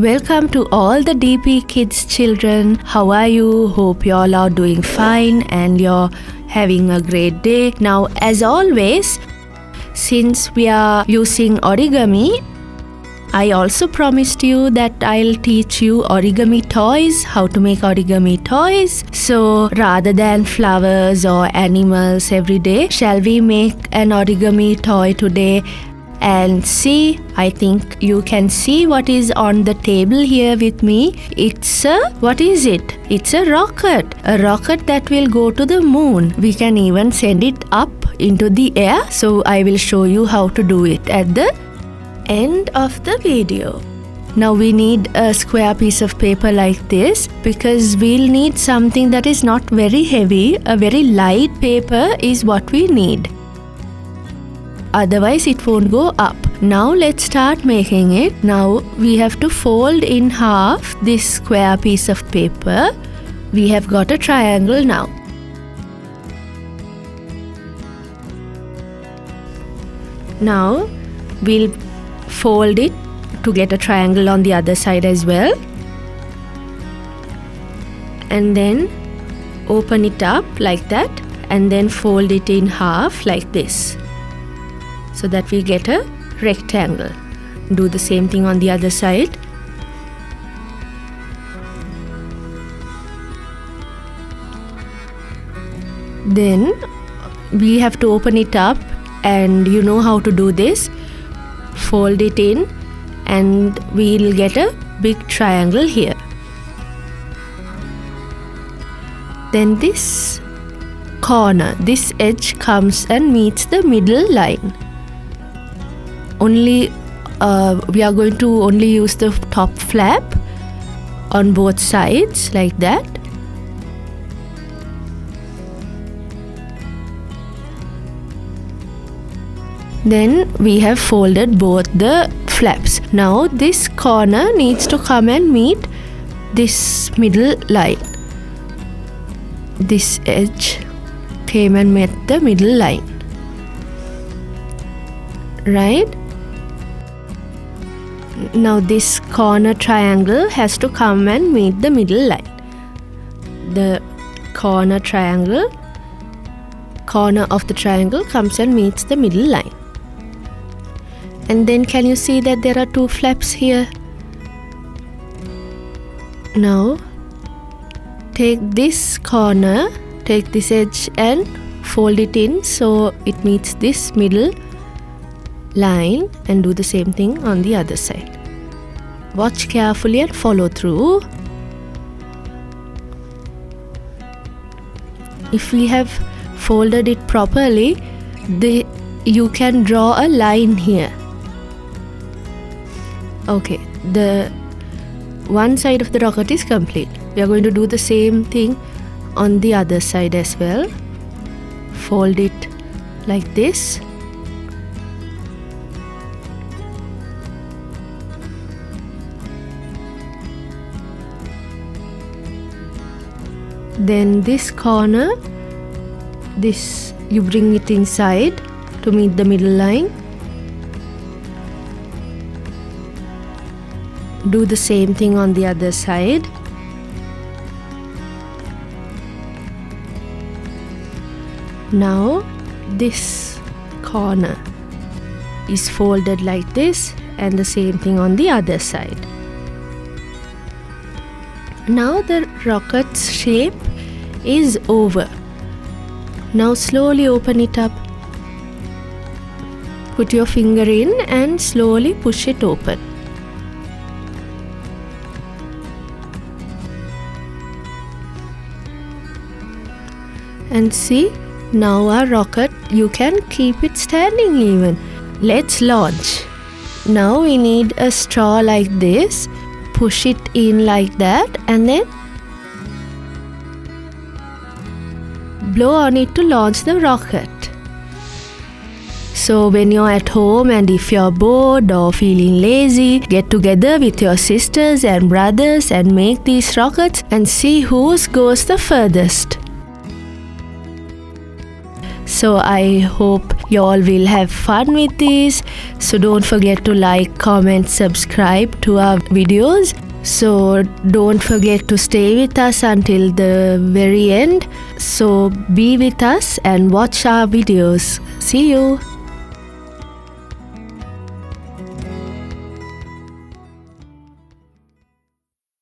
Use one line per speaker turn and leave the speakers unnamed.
Welcome to all the DP Kids children. How are you? Hope you all are doing fine and you're having a great day. Now, as always, since we are using origami, I also promised you that I'll teach you origami toys, how to make origami toys. So rather than flowers or animals every day, shall we make an origami toy today? And see, I think you can see what is on the table here with me. What is it? It's a rocket that will go to the moon. We can even send it up into the air. So I will show you how to do it at the end of the video. Now we need a square piece of paper like this because we'll need something that is not very heavy. A very light paper is what we need. Otherwise it won't go up. Now let's start making it. Now we have to fold in half this square piece of paper. We have got a triangle now. Now we'll fold it to get a triangle on the other side as well. And then open it up like that and then fold it in half like this, so that we get a rectangle. Do the same thing on the other side. Then we have to open it up, and you know how to do this. Fold it in and we'll get a big triangle here. Then this corner, this edge comes and meets the middle line. We are going to only use the top flap on both sides like that. Then we have folded both the flaps. Now this corner needs to come and meet this middle line. This edge came and met the middle line, right? Now this corner triangle has to come and meet the middle line. The corner of the triangle comes and meets the middle line. And then can you see that there are two flaps here? Now take this corner, take this edge and fold it in so it meets this middle line, and do the same thing on the other side. Watch carefully and follow through. If we have folded it properly, you can draw a line here. Okay, the one side of the rocket is complete. We are going to do the same thing on the other side as well. Fold it like this. Then this corner, you bring it inside to meet the middle line. Do the same thing on the other side. Now this corner is folded like this, and the same thing on the other side. Now the rocket's shape is over. Now slowly open it up. Put your finger in and slowly push it open. And see, now our rocket, you can keep it standing even. Let's launch. Now we need a straw like this. Push it in like that and then blow on it to launch the rocket. So when you're at home and if you're bored or feeling lazy, get together with your sisters and brothers and make these rockets and see whose goes the furthest. So I hope you all will have fun with this. So don't forget to like, comment, subscribe to our videos. So don't forget to stay with us until the very end. So be with us and watch our videos. See you.